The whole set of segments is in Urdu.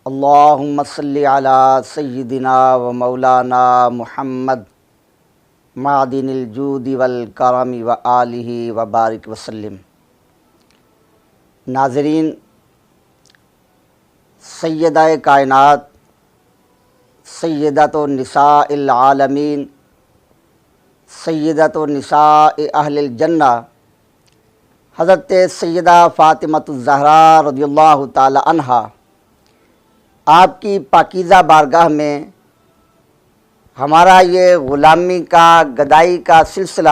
اللہم صلی علی سیدنا و مولانا محمد معدن الجود والکرم و آلہ و بارک وسلم۔ ناظرین، سیدہ کائنات، سیدۃ النساء العالمین، سیدۃ النساء اہل الجنہ، حضرت سیدہ فاطمۃ الزہراء رضی اللہ تعالی عنہا، آپ کی پاکیزہ بارگاہ میں ہمارا یہ غلامی کا گدائی کا سلسلہ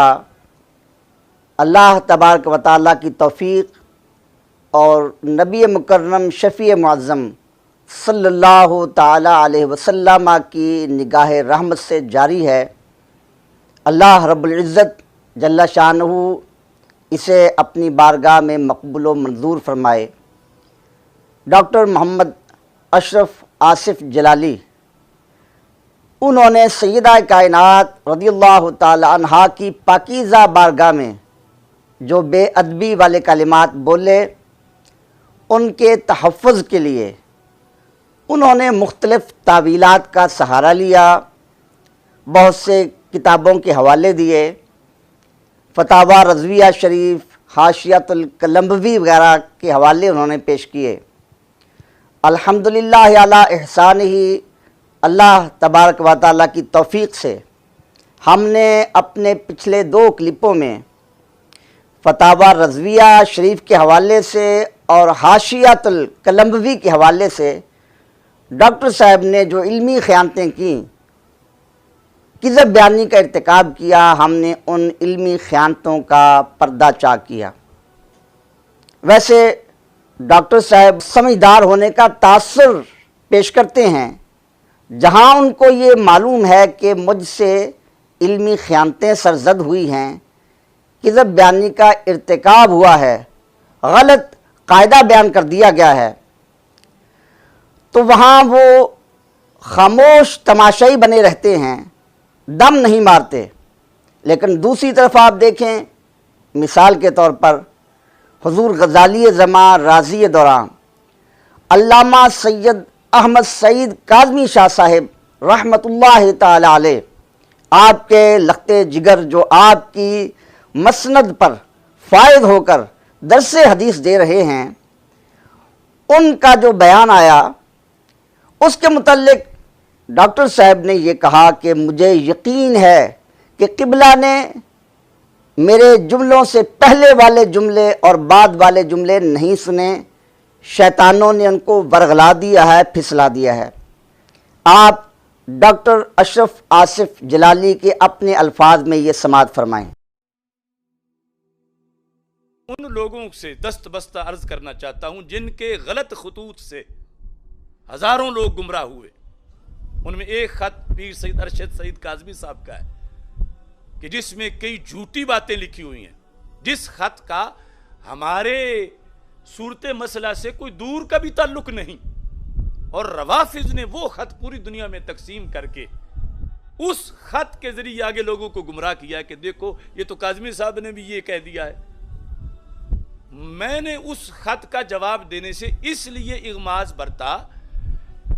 اللہ تبارک و تعالیٰ کی توفیق اور نبی مکرم شفیع معظم صلی اللہ تعالیٰ علیہ وسلم کی نگاہ رحمت سے جاری ہے۔ اللہ رب العزت جل شانہ اسے اپنی بارگاہ میں مقبول و منظور فرمائے۔ ڈاکٹر محمد اشرف آصف جلالی، انہوں نے سیدہ کائنات رضی اللہ تعالی عنہا کی پاکیزہ بارگاہ میں جو بے ادبی والے کلمات بولے، ان کے تحفظ کے لیے انہوں نے مختلف تعویلات کا سہارا لیا، بہت سے کتابوں کے حوالے دیے، فتاوی رضویہ شریف، حاشیۃ القلمبوی وغیرہ کے حوالے انہوں نے پیش کیے۔ الحمدللہ علی احسانہ، اللہ تبارک و تعالیٰ کی توفیق سے ہم نے اپنے پچھلے 2 کلپوں میں فتاوی رضویہ شریف کے حوالے سے اور حاشیۃ القلمبوی کے حوالے سے ڈاکٹر صاحب نے جو علمی خیانتیں کیں، کذب بیانی کا ارتکاب کیا، ہم نے ان علمی خیانتوں کا پردہ چاک کیا۔ ویسے ڈاکٹر صاحب سمجھدار ہونے کا تاثر پیش کرتے ہیں، جہاں ان کو یہ معلوم ہے کہ مجھ سے علمی خیانتیں سرزد ہوئی ہیں، کذب بیانی کا ارتکاب ہوا ہے، غلط قاعدہ بیان کر دیا گیا ہے، تو وہاں وہ خاموش تماشائی بنے رہتے ہیں، دم نہیں مارتے۔ لیکن دوسری طرف آپ دیکھیں، مثال کے طور پر حضور غزالی زمان رازی دوران علامہ سید احمد سعید کاظمی شاہ صاحب رحمۃ اللہ تعالی علیہ، آپ کے لخت جگر جو آپ کی مسند پر فائد ہو کر درس حدیث دے رہے ہیں، ان کا جو بیان آیا، اس کے متعلق ڈاکٹر صاحب نے یہ کہا کہ مجھے یقین ہے کہ قبلہ نے میرے جملوں سے پہلے والے جملے اور بعد والے جملے نہیں سنے، شیطانوں نے ان کو ورغلا دیا ہے، پھسلا دیا ہے۔ آپ ڈاکٹر اشرف آصف جلالی کے اپنے الفاظ میں یہ سماعت فرمائیں۔ ان لوگوں سے دست بستہ عرض کرنا چاہتا ہوں جن کے غلط خطوط سے ہزاروں لوگ گمراہ ہوئے۔ ان میں ایک خط پیر سید ارشد سعید کاظمی صاحب کا ہے کہ جس میں کئی جھوٹی باتیں لکھی ہوئی ہیں، جس خط کا ہمارے صورت مسئلہ سے کوئی دور کا بھی تعلق نہیں، اور روافض نے وہ خط پوری دنیا میں تقسیم کر کے اس خط کے ذریعے آگے لوگوں کو گمراہ کیا کہ دیکھو یہ تو کاظمی صاحب نے بھی یہ کہہ دیا ہے۔ میں نے اس خط کا جواب دینے سے اس لیے اغماض برتا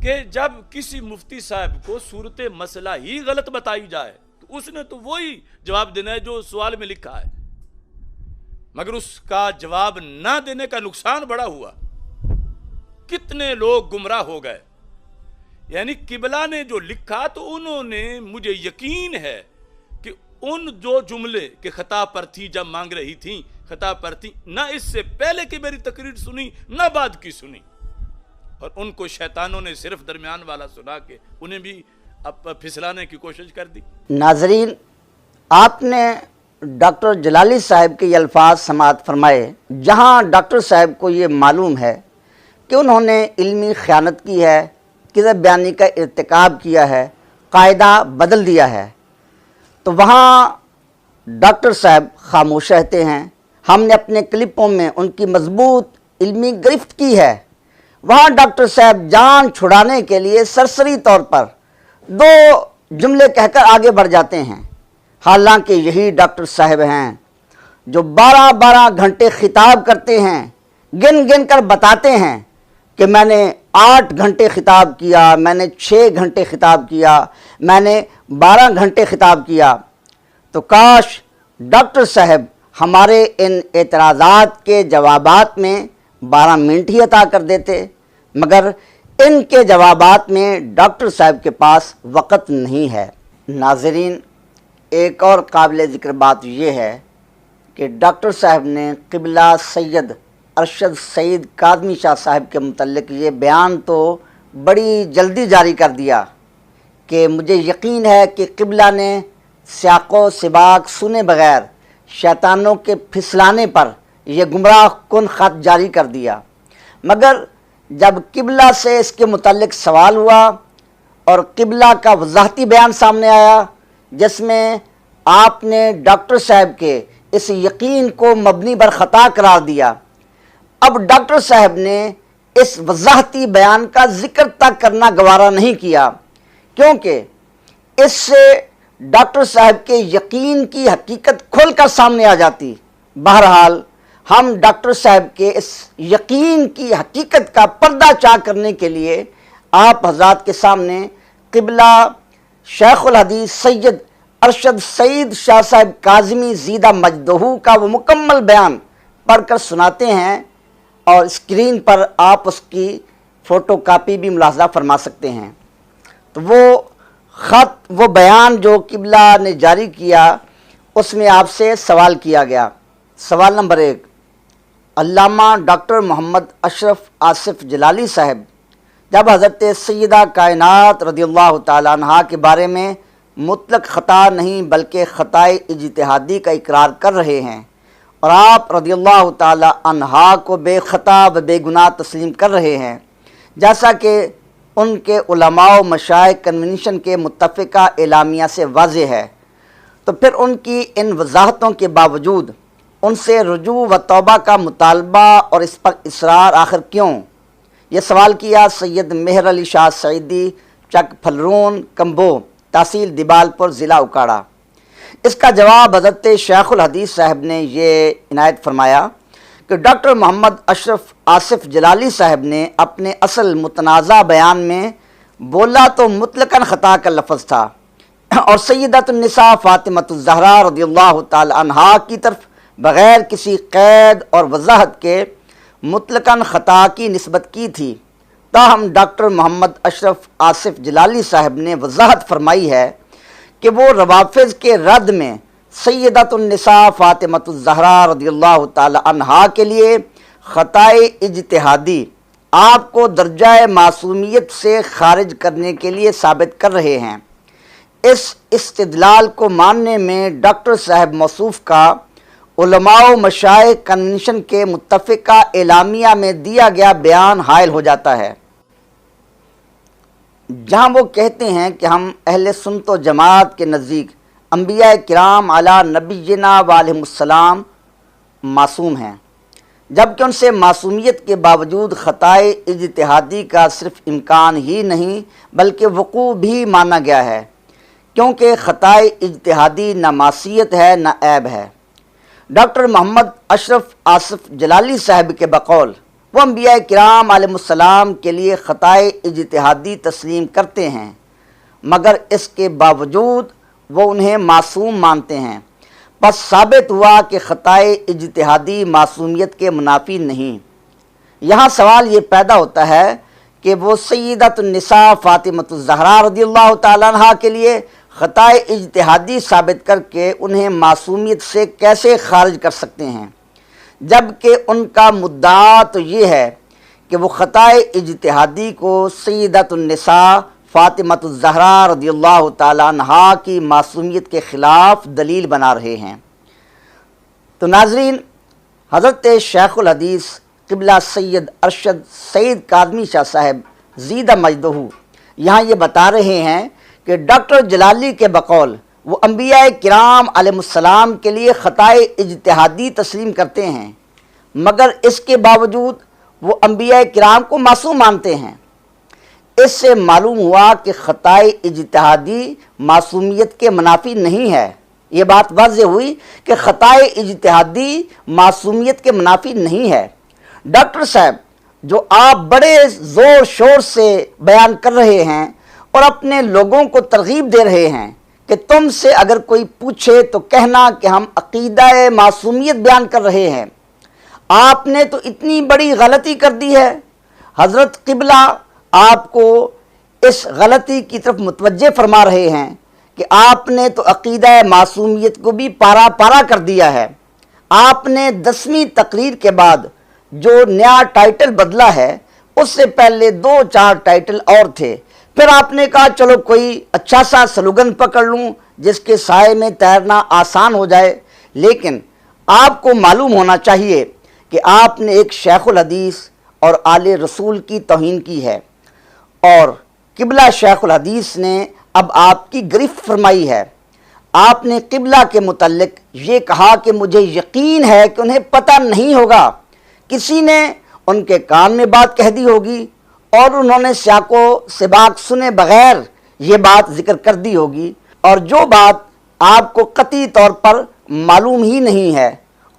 کہ جب کسی مفتی صاحب کو صورت مسئلہ ہی غلط بتائی جائے تو اس نے تو وہی جواب دینا ہے جو سوال میں لکھا ہے، مگر اس کا جواب نہ دینے کا نقصان بڑا ہوا، کتنے لوگ گمراہ ہو گئے۔ یعنی قبلہ نے جو لکھا تو انہوں نے، مجھے یقین ہے کہ ان جو جملے کہ خطا پر تھی جب مانگ رہی تھیں، خطا پر تھی، نہ اس سے پہلے کی میری تقریر سنی نہ بعد کی سنی، اور ان کو شیطانوں نے صرف درمیان والا سنا کے انہیں بھی اب پھسلانے کی کوشش کر دی۔ ناظرین، آپ نے ڈاکٹر جلالی صاحب کے یہ الفاظ سماعت فرمائے، جہاں ڈاکٹر صاحب کو یہ معلوم ہے کہ انہوں نے علمی خیانت کی ہے، کذب بیانی کا ارتکاب کیا ہے، قاعدہ بدل دیا ہے، تو وہاں ڈاکٹر صاحب خاموش رہتے ہیں۔ ہم نے اپنے کلپوں میں ان کی مضبوط علمی گرفت کی ہے، وہاں ڈاکٹر صاحب جان چھڑانے کے لیے سرسری طور پر 2 جملے کہہ کر آگے بڑھ جاتے ہیں، حالانکہ یہی ڈاکٹر صاحب ہیں جو 12 گھنٹے خطاب کرتے ہیں، گن گن کر بتاتے ہیں کہ میں نے 8 گھنٹے خطاب کیا، میں نے 6 گھنٹے خطاب کیا، میں نے 12 گھنٹے خطاب کیا، تو کاش ڈاکٹر صاحب ہمارے ان اعتراضات کے جوابات میں 12 منٹ ہی عطا کر دیتے، مگر ان کے جوابات میں ڈاکٹر صاحب کے پاس وقت نہیں ہے۔ ناظرین، ایک اور قابل ذکر بات یہ ہے کہ ڈاکٹر صاحب نے قبلہ سید ارشد سعید کاظمی شاہ صاحب کے متعلق یہ بیان تو بڑی جلدی جاری کر دیا کہ مجھے یقین ہے کہ قبلہ نے سیاق و سباق سنے بغیر شیطانوں کے پھسلانے پر یہ گمراہ کن خط جاری کر دیا، مگر جب قبلہ سے اس کے متعلق سوال ہوا اور قبلہ کا وضاحتی بیان سامنے آیا جس میں آپ نے ڈاکٹر صاحب کے اس یقین کو مبنی بر خطا قرار دیا، اب ڈاکٹر صاحب نے اس وضاحتی بیان کا ذکر تک کرنا گوارا نہیں کیا، کیونکہ اس سے ڈاکٹر صاحب کے یقین کی حقیقت کھل کر سامنے آ جاتی۔ بہرحال ہم ڈاکٹر صاحب کے اس یقین کی حقیقت کا پردہ چاک کرنے کے لیے آپ حضرات کے سامنے قبلہ شیخ الحدیث سید ارشد سعید شاہ صاحب کاظمی زیدہ مجدہ کا وہ مکمل بیان پڑھ کر سناتے ہیں، اور اسکرین پر آپ اس کی فوٹو کاپی بھی ملاحظہ فرما سکتے ہیں۔ تو وہ خط، وہ بیان جو قبلہ نے جاری کیا، اس میں آپ سے سوال کیا گیا۔ سوال نمبر 1، علامہ ڈاکٹر محمد اشرف آصف جلالی صاحب جب حضرت سیدہ کائنات رضی اللہ تعالیٰ عنہا کے بارے میں مطلق خطا نہیں بلکہ خطائے اجتہادی کا اقرار کر رہے ہیں، اور آپ رضی اللہ تعالیٰ عنہا کو بے خطا و بے گناہ تسلیم کر رہے ہیں، جیسا کہ ان کے علماء و مشائخ کنونشن کے متفقہ اعلامیہ سے واضح ہے، تو پھر ان کی ان وضاحتوں کے باوجود ان سے رجوع و توبہ کا مطالبہ اور اس پر اصرار آخر کیوں؟ یہ سوال کیا سید مہر علی شاہ سعیدی، چک پھلرون، کمبو، تحصیل دیبال پور، ضلع اکاڑا۔ اس کا جواب حضرت شیخ الحدیث صاحب نے یہ عنایت فرمایا کہ ڈاکٹر محمد اشرف آصف جلالی صاحب نے اپنے اصل متنازع بیان میں بولا تو مطلقاً خطا کا لفظ تھا، اور سیدۃ النساء فاطمۃ الزہرا رضی اللہ تعالی عنہا کی طرف بغیر کسی قید اور وضاحت کے مطلقاً خطا کی نسبت کی تھی۔ تاہم ڈاکٹر محمد اشرف آصف جلالی صاحب نے وضاحت فرمائی ہے کہ وہ روافظ کے رد میں سیدۃ النساء فاطمۃ الزہرا رضی اللہ تعالی عنہا کے لیے خطائے اجتہادی آپ کو درجہ معصومیت سے خارج کرنے کے لیے ثابت کر رہے ہیں۔ اس استدلال کو ماننے میں ڈاکٹر صاحب موصوف کا علماء و مشائخ کنونشن کے متفقہ اعلامیہ میں دیا گیا بیان حائل ہو جاتا ہے، جہاں وہ کہتے ہیں کہ ہم اہل سنت و جماعت کے نزدیک انبیاء کرام علی نبینا و علیہم السلام معصوم ہیں، جبکہ ان سے معصومیت کے باوجود خطائے اجتہادی کا صرف امکان ہی نہیں بلکہ وقوع بھی مانا گیا ہے، کیونکہ خطائے اجتہادی نہ معصیت ہے نہ عیب ہے۔ ڈاکٹر محمد اشرف آصف جلالی صاحب کے بقول وہ انبیاء کرام علیہ السلام کے لیے خطائے اجتہادی تسلیم کرتے ہیں، مگر اس کے باوجود وہ انہیں معصوم مانتے ہیں، پس ثابت ہوا کہ خطائے اجتہادی معصومیت کے منافی نہیں۔ یہاں سوال یہ پیدا ہوتا ہے کہ وہ سیدۃ النساء فاطمۃ الزہرا رضی اللہ تعالیٰ عنہا کے لیے خطائے اجتہادی ثابت کر کے انہیں معصومیت سے کیسے خارج کر سکتے ہیں، جبکہ ان کا مدعا تو یہ ہے کہ وہ خطائے اجتہادی کو سیدۃ النساء فاطمۃ الزہرا رضی اللہ تعالیٰ عنہا کی معصومیت کے خلاف دلیل بنا رہے ہیں۔ تو ناظرین، حضرت شیخ الحدیث قبلہ سید ارشد سعید کاظمی شاہ صاحب زیدہ مجدہ یہاں یہ بتا رہے ہیں کہ ڈاکٹر جلالی کے بقول وہ انبیاء کرام علیہ السلام کے لیے خطائے اجتہادی تسلیم کرتے ہیں، مگر اس کے باوجود وہ انبیاء کرام کو معصوم مانتے ہیں۔ اس سے معلوم ہوا کہ خطائے اجتہادی معصومیت کے منافی نہیں ہے۔ یہ بات واضح ہوئی کہ خطائے اجتہادی معصومیت کے منافی نہیں ہے۔ ڈاکٹر صاحب جو آپ بڑے زور شور سے بیان کر رہے ہیں اور اپنے لوگوں کو ترغیب دے رہے ہیں کہ تم سے اگر کوئی پوچھے تو کہنا کہ ہم عقیدہ معصومیت بیان کر رہے ہیں، آپ نے تو اتنی بڑی غلطی کر دی ہے۔ حضرت قبلہ آپ کو اس غلطی کی طرف متوجہ فرما رہے ہیں کہ آپ نے تو عقیدہ معصومیت کو بھی پارا پارا کر دیا ہے۔ آپ نے 10ویں تقریر کے بعد جو نیا ٹائٹل بدلا ہے اس سے پہلے 2-4 ٹائٹل اور تھے، پھر آپ نے کہا چلو کوئی اچھا سا سلوگن پکڑ لوں جس کے سائے میں تیرنا آسان ہو جائے، لیکن آپ کو معلوم ہونا چاہیے کہ آپ نے ایک شیخ الحدیث اور آل رسول کی توہین کی ہے، اور قبلہ شیخ الحدیث نے اب آپ کی گرفت فرمائی ہے۔ آپ نے قبلہ کے متعلق یہ کہا کہ مجھے یقین ہے کہ انہیں پتہ نہیں ہوگا، کسی نے ان کے کان میں بات کہہ دی ہوگی اور انہوں نے سیاق و سباق سنے بغیر یہ بات ذکر کر دی ہوگی، اور جو بات آپ کو قطعی طور پر معلوم ہی نہیں ہے،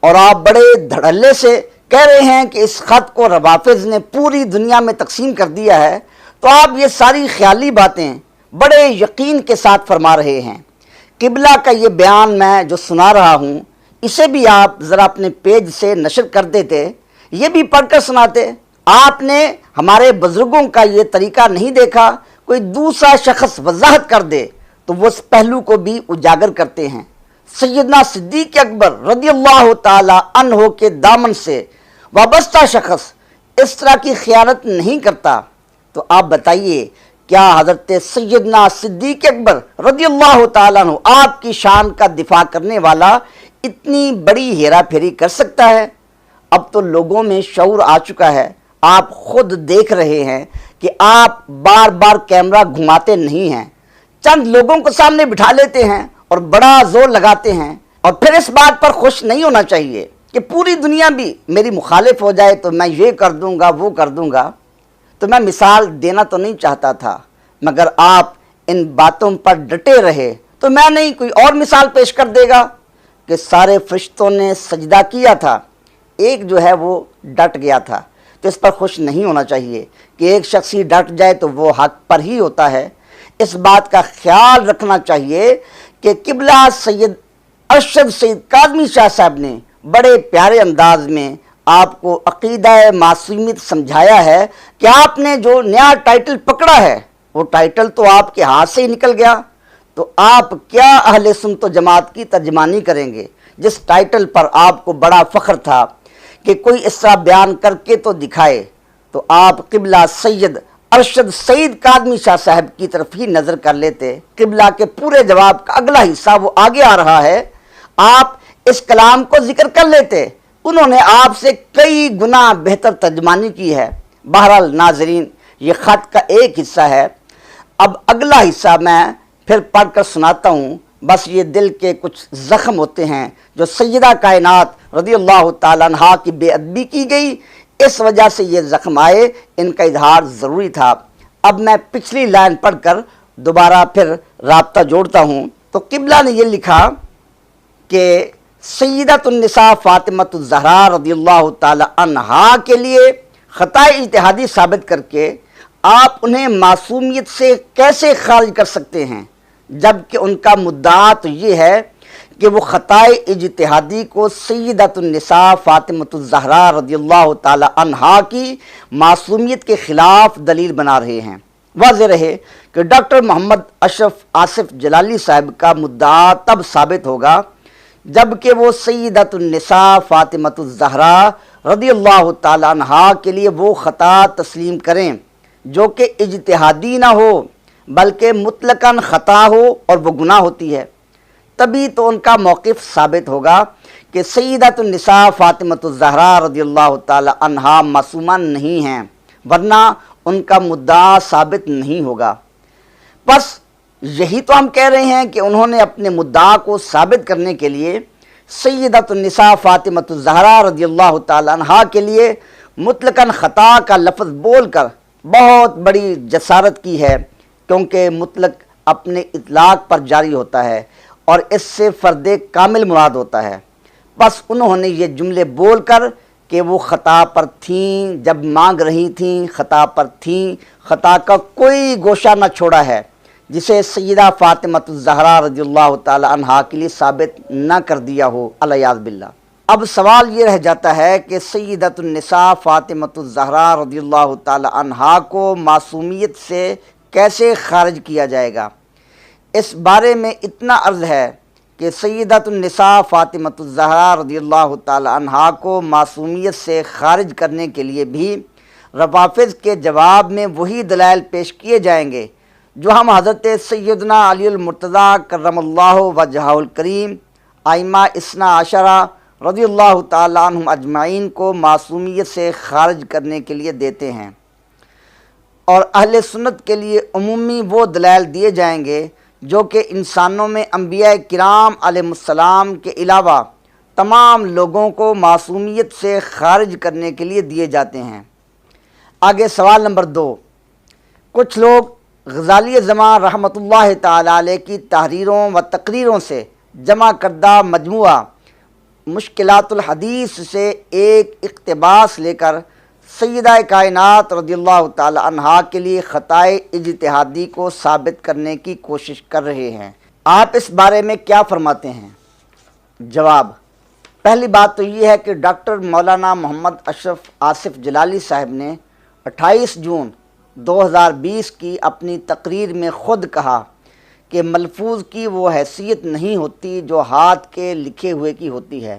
اور آپ بڑے دھڑلے سے کہہ رہے ہیں کہ اس خط کو روافض نے پوری دنیا میں تقسیم کر دیا ہے، تو آپ یہ ساری خیالی باتیں بڑے یقین کے ساتھ فرما رہے ہیں۔ قبلہ کا یہ بیان میں جو سنا رہا ہوں، اسے بھی آپ ذرا اپنے پیج سے نشر کر دیتے، یہ بھی پڑھ کر سناتے۔ آپ نے ہمارے بزرگوں کا یہ طریقہ نہیں دیکھا، کوئی دوسرا شخص وضاحت کر دے تو وہ اس پہلو کو بھی اجاگر کرتے ہیں۔ سیدنا صدیق اکبر رضی اللہ تعالی عنہ کے دامن سے وابستہ شخص اس طرح کی خیانت نہیں کرتا، تو آپ بتائیے کیا حضرت سیدنا صدیق اکبر رضی اللہ تعالیٰ عنہ آپ کی شان کا دفاع کرنے والا اتنی بڑی ہیرا پھیری کر سکتا ہے؟ اب تو لوگوں میں شعور آ چکا ہے، آپ خود دیکھ رہے ہیں کہ آپ بار بار کیمرہ گھماتے نہیں ہیں، چند لوگوں کو سامنے بٹھا لیتے ہیں اور بڑا زور لگاتے ہیں، اور پھر اس بات پر خوش نہیں ہونا چاہیے کہ پوری دنیا بھی میری مخالف ہو جائے تو میں یہ کر دوں گا وہ کر دوں گا۔ تو میں مثال دینا تو نہیں چاہتا تھا، مگر آپ ان باتوں پر ڈٹے رہے تو میں نہیں کوئی اور مثال پیش کر دے گا کہ سارے فرشتوں نے سجدہ کیا تھا، ایک جو ہے وہ ڈٹ گیا تھا۔ تو اس پر خوش نہیں ہونا چاہیے کہ ایک شخص ہی ڈٹ جائے تو وہ حق پر ہی ہوتا ہے۔ اس بات کا خیال رکھنا چاہیے کہ قبلہ سید ارشد سید کاظمی شاہ صاحب نے بڑے پیارے انداز میں آپ کو عقیدہ معصومیت سمجھایا ہے کہ آپ نے جو نیا ٹائٹل پکڑا ہے وہ ٹائٹل تو آپ کے ہاتھ سے ہی نکل گیا، تو آپ کیا اہل سنت و جماعت کی ترجمانی کریں گے جس ٹائٹل پر آپ کو بڑا فخر تھا کہ کوئی اس طرح بیان کر کے تو دکھائے؟ تو آپ قبلہ سید ارشد سید کاظمی شاہ صاحب کی طرف ہی نظر کر لیتے۔ قبلہ کے پورے جواب کا اگلا حصہ وہ آگے آ رہا ہے، آپ اس کلام کو ذکر کر لیتے، انہوں نے آپ سے کئی گنا بہتر ترجمانی کی ہے۔ بہرحال ناظرین، یہ خط کا ایک حصہ ہے، اب اگلا حصہ میں پھر پڑھ کر سناتا ہوں۔ بس یہ دل کے کچھ زخم ہوتے ہیں جو سیدہ کائنات رضی اللہ تعالیٰ عنہا کی بے ادبی کی گئی، اس وجہ سے یہ زخم آئے، ان کا اظہار ضروری تھا۔ اب میں پچھلی لائن پڑھ کر دوبارہ پھر رابطہ جوڑتا ہوں۔ تو قبلہ نے یہ لکھا کہ سیدۃ النساء فاطمہ الزہرا رضی اللہ تعالی عنہا کے لیے خطۂ اجتہادی ثابت کر کے آپ انہیں معصومیت سے کیسے خارج کر سکتے ہیں، جبکہ ان کا مدعا تو یہ ہے کہ وہ خطۂ اجتہادی کو سیدۃ النساء فاطمہ الزہرا رضی اللہ تعالی عنہا کی معصومیت کے خلاف دلیل بنا رہے ہیں۔ واضح رہے کہ ڈاکٹر محمد اشرف آصف جلالی صاحب کا مدعا تب ثابت ہوگا جبکہ وہ سیدۃ النساء فاطمہ الزہرا رضی اللہ تعالی عنہا کے لیے وہ خطا تسلیم کریں جو کہ اجتہادی نہ ہو بلکہ مطلقاً خطا ہو اور وہ گناہ ہوتی ہے، تبھی تو ان کا موقف ثابت ہوگا کہ سیدۃ النساء فاطمہ الزہرا رضی اللہ تعالی عنہا معصومہ نہیں ہیں، ورنہ ان کا مدعا ثابت نہیں ہوگا۔ بس یہی تو ہم کہہ رہے ہیں کہ انہوں نے اپنے مدعا کو ثابت کرنے کے لیے سیدۃ النساء فاطمہ الزہرا رضی اللہ تعالی عنہا کے لیے مطلقاً خطا کا لفظ بول کر بہت بڑی جسارت کی ہے، کیونکہ مطلق اپنے اطلاق پر جاری ہوتا ہے اور اس سے فرد کامل مراد ہوتا ہے۔ بس انہوں نے یہ جملے بول کر کہ وہ خطا پر تھیں، جب مانگ رہی تھیں خطا پر تھیں، خطا کا کوئی گوشہ نہ چھوڑا ہے جسے سیدہ فاطمہ الزہرا رضی اللہ تعالی عنہا کے لیے ثابت نہ کر دیا ہو، الیاذ باللہ۔ اب سوال یہ رہ جاتا ہے کہ سیدۃ النساء فاطمہ الزہرا رضی اللہ تعالی عنہا کو معصومیت سے کیسے خارج کیا جائے گا؟ اس بارے میں اتنا عرض ہے کہ سیدۃ النساء فاطمہ الزہرا رضی اللہ تعالی عنہا کو معصومیت سے خارج کرنے کے لیے بھی روافض کے جواب میں وہی دلائل پیش کیے جائیں گے جو ہم حضرت سیدنا علی المرتضیٰ کرم اللہ وجہہ الکریم، ائمہ اثنا عشرہ رضی اللہ تعالیٰ عنہم اجمعین کو معصومیت سے خارج کرنے کے لیے دیتے ہیں، اور اہل سنت کے لیے عمومی وہ دلائل دیے جائیں گے جو کہ انسانوں میں انبیاء کرام علیہ السلام کے علاوہ تمام لوگوں کو معصومیت سے خارج کرنے کے لیے دیے جاتے ہیں۔ آگے سوال نمبر 2، کچھ لوگ غزالی زمان رحمۃ اللہ تعالی علیہ کی تحریروں و تقریروں سے جمع کردہ مجموعہ مشکلات الحدیث سے ایک اقتباس لے کر سیدہ کائنات رضی اللہ تعالی عنہا کے لیے خطائے اجتہادی کو ثابت کرنے کی کوشش کر رہے ہیں، آپ اس بارے میں کیا فرماتے ہیں؟ جواب، پہلی بات تو یہ ہے کہ ڈاکٹر مولانا محمد اشرف آصف جلالی صاحب نے 28 جون 2020 کی اپنی تقریر میں خود کہا کہ ملفوظ کی وہ حیثیت نہیں ہوتی جو ہاتھ کے لکھے ہوئے کی ہوتی ہے،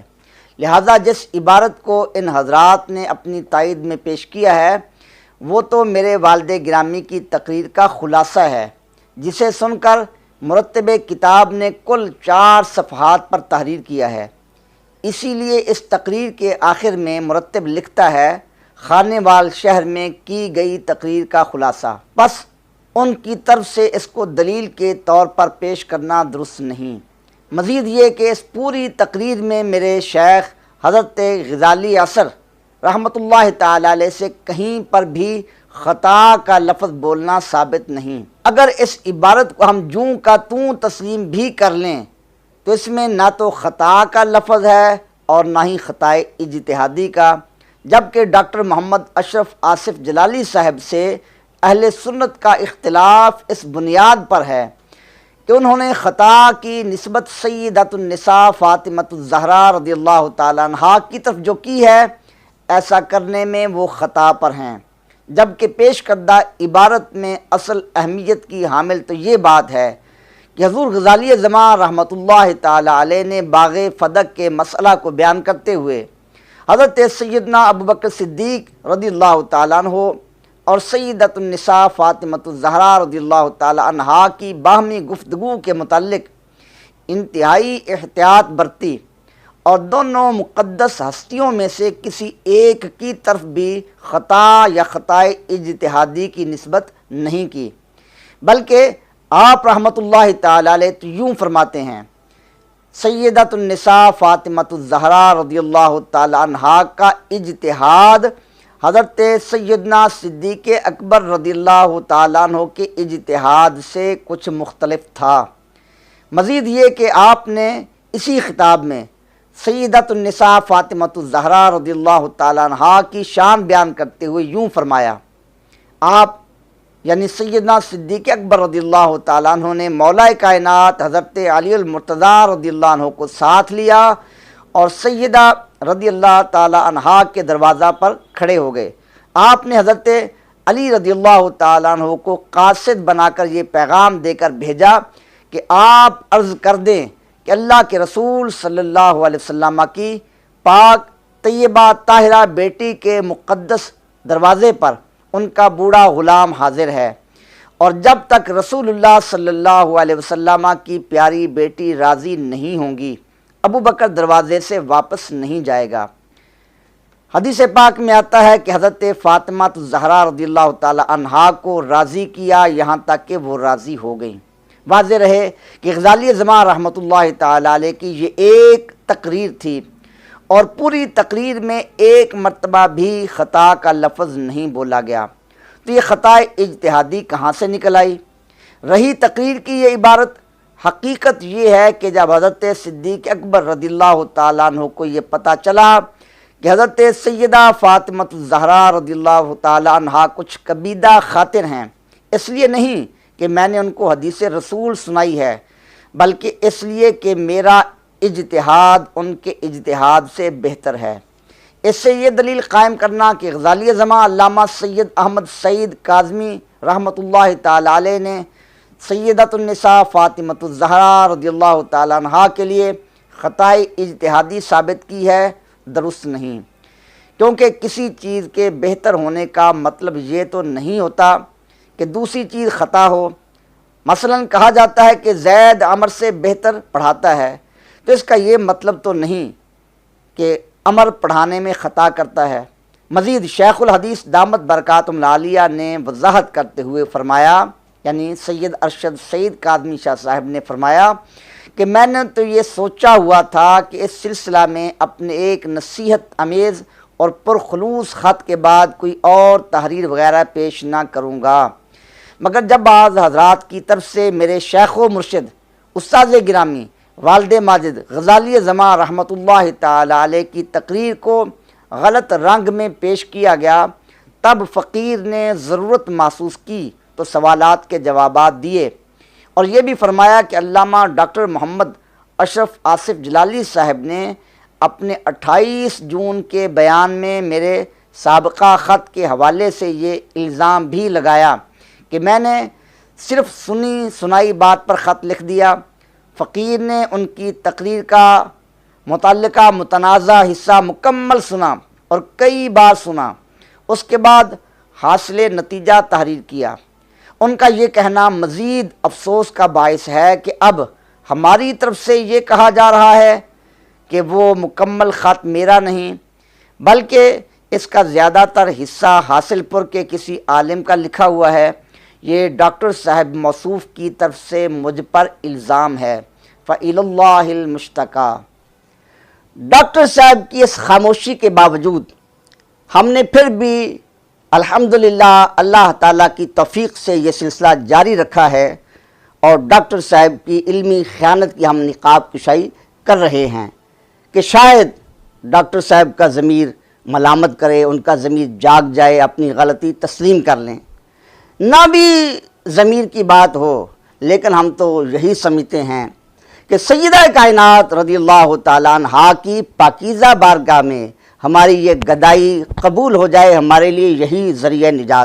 لہٰذا جس عبارت کو ان حضرات نے اپنی تائید میں پیش کیا ہے وہ تو میرے والد گرامی کی تقریر کا خلاصہ ہے، جسے سن کر مرتب کتاب نے کل 4 صفحات پر تحریر کیا ہے۔ اسی لیے اس تقریر کے آخر میں مرتب لکھتا ہے، خانے وال شہر میں کی گئی تقریر کا خلاصہ، بس ان کی طرف سے اس کو دلیل کے طور پر پیش کرنا درست نہیں۔ مزید یہ کہ اس پوری تقریر میں میرے شیخ حضرت غزالی عصر رحمۃ اللہ تعالی علیہ سے کہیں پر بھی خطا کا لفظ بولنا ثابت نہیں۔ اگر اس عبارت کو ہم جوں کا توں تسلیم بھی کر لیں تو اس میں نہ تو خطا کا لفظ ہے اور نہ ہی خطائے اجتہادی کا، جبکہ ڈاکٹر محمد اشرف آصف جلالی صاحب سے اہل سنت کا اختلاف اس بنیاد پر ہے کہ انہوں نے خطا کی نسبت سیدۃ النساء فاطمہ الزہرا رضی اللہ تعالیٰ عنہا کی طرف جو کی ہے، ایسا کرنے میں وہ خطا پر ہیں، جبکہ پیش کردہ عبارت میں اصل اہمیت کی حامل تو یہ بات ہے کہ حضور غزالی زمان رحمۃ اللہ تعالی علیہ نے باغ فدق کے مسئلہ کو بیان کرتے ہوئے حضرت سیدنا ابوبکر صدیق رضی اللہ تعالیٰ عنہ اور سیدۃ النساء فاطمہ الزہرا رضی اللہ تعالی عنہا کی باہمی گفتگو کے متعلق انتہائی احتیاط برتی اور دونوں مقدس ہستیوں میں سے کسی ایک کی طرف بھی خطا یا خطائے اجتہادی کی نسبت نہیں کی، بلکہ آپ رحمۃ اللہ تعالی علیہ تو یوں فرماتے ہیں، سیدۃ النساء فاطمہ الزہرا رضی اللہ تعالی عنہا کا اجتہاد حضرت سیدنا صدیق اکبر رضی اللہ تعالیٰ عنہ کے اجتہاد سے کچھ مختلف تھا۔ مزید یہ کہ آپ نے اسی خطاب میں سیدۃ النساء فاطمہ الزہرا رضی اللہ تعالیٰ عنہا کی شان بیان کرتے ہوئے یوں فرمایا، آپ یعنی سیدنا صدیق اکبر رضی اللہ تعالیٰ عنہ نے مولا کائنات حضرت علی المرتضیٰ رضی اللہ عنہ کو ساتھ لیا اور سیدہ رضی اللہ تعالی عنہا کے دروازہ پر کھڑے ہو گئے۔ آپ نے حضرت علی رضی اللہ تعالیٰ عنہ کو قاصد بنا کر یہ پیغام دے کر بھیجا کہ آپ عرض کر دیں کہ اللہ کے رسول صلی اللہ علیہ وسلم کی پاک طیبہ طاہرہ بیٹی کے مقدس دروازے پر ان کا بوڑھا غلام حاضر ہے، اور جب تک رسول اللہ صلی اللہ علیہ وسلم کی پیاری بیٹی راضی نہیں ہوں گی ابو بکر دروازے سے واپس نہیں جائے گا۔ حدیث پاک میں آتا ہے کہ حضرت فاطمہ الزہرا رضی اللہ تعالی عنہا کو راضی کیا یہاں تک کہ وہ راضی ہو گئیں۔ واضح رہے کہ غزالی زمان رحمۃ اللہ تعالی علیہ کی یہ ایک تقریر تھی اور پوری تقریر میں ایک مرتبہ بھی خطا کا لفظ نہیں بولا گیا، تو یہ خطا اجتہادی کہاں سے نکل آئی؟ رہی تقریر کی یہ عبارت، حقیقت یہ ہے کہ جب حضرت صدیق اکبر رضی اللہ تعالیٰ عنہ کو یہ پتہ چلا کہ حضرت سیدہ فاطمہ الزہرا رضی اللہ تعالیٰ عنہا کچھ کبیدہ خاطر ہیں، اس لیے نہیں کہ میں نے ان کو حدیث رسول سنائی ہے، بلکہ اس لیے کہ میرا اجتہاد ان کے اجتہاد سے بہتر ہے۔ اس سے یہ دلیل قائم کرنا کہ غزالی زماں علامہ سید احمد سعید کاظمی رحمۃ اللہ تعالیٰ علیہ نے سیدۃ النساء فاطمہ الزہرا رضی اللہ تعالیٰ عنہا کے لیے خطائے اجتہادی ثابت کی ہے، درست نہیں، کیونکہ کسی چیز کے بہتر ہونے کا مطلب یہ تو نہیں ہوتا کہ دوسری چیز خطا ہو۔ مثلا کہا جاتا ہے کہ زید عمر سے بہتر پڑھاتا ہے، تو اس کا یہ مطلب تو نہیں کہ عمر پڑھانے میں خطا کرتا ہے۔ مزید شیخ الحدیث دامت برکاتہم العالیہ نے وضاحت کرتے ہوئے فرمایا، یعنی سید ارشد سعید کاظمی شاہ صاحب نے فرمایا کہ میں نے تو یہ سوچا ہوا تھا کہ اس سلسلہ میں اپنے ایک نصیحت امیز اور پرخلوص خط کے بعد کوئی اور تحریر وغیرہ پیش نہ کروں گا، مگر جب بعض حضرات کی طرف سے میرے شیخ و مرشد استاذ گرامی والد ماجد غزالی زماں رحمۃ اللہ تعالی علیہ کی تقریر کو غلط رنگ میں پیش کیا گیا، تب فقیر نے ضرورت محسوس کی تو سوالات کے جوابات دیے، اور یہ بھی فرمایا کہ علامہ ڈاکٹر محمد اشرف آصف جلالی صاحب نے اپنے 28 جون کے بیان میں میرے سابقہ خط کے حوالے سے یہ الزام بھی لگایا کہ میں نے صرف سنی سنائی بات پر خط لکھ دیا۔ فقیر نے ان کی تقریر کا متعلقہ متنازع حصہ مکمل سنا اور کئی بار سنا، اس کے بعد حاصل نتیجہ تحریر کیا۔ ان کا یہ کہنا مزید افسوس کا باعث ہے کہ اب ہماری طرف سے یہ کہا جا رہا ہے کہ وہ مکمل خط میرا نہیں، بلکہ اس کا زیادہ تر حصہ حاصل پور کے کسی عالم کا لکھا ہوا ہے۔ یہ ڈاکٹر صاحب موصوف کی طرف سے مجھ پر الزام ہے، فإلی اللہ المشتکیٰ۔ ڈاکٹر صاحب کی اس خاموشی کے باوجود ہم نے پھر بھی الحمدللہ اللہ تعالیٰ کی توفیق سے یہ سلسلہ جاری رکھا ہے، اور ڈاکٹر صاحب کی علمی خیانت کی ہم نقاب کشائی کر رہے ہیں کہ شاید ڈاکٹر صاحب کا ضمیر ملامت کرے، ان کا ضمیر جاگ جائے، اپنی غلطی تسلیم کر لیں۔ نہ بھی ضمیر کی بات ہو، لیکن ہم تو یہی سمجھتے ہیں کہ سیدہ کائنات رضی اللہ تعالیٰ عنہا کی پاکیزہ بارگاہ میں ہماری یہ گدائی قبول ہو جائے، ہمارے لیے یہی ذریعہ نجات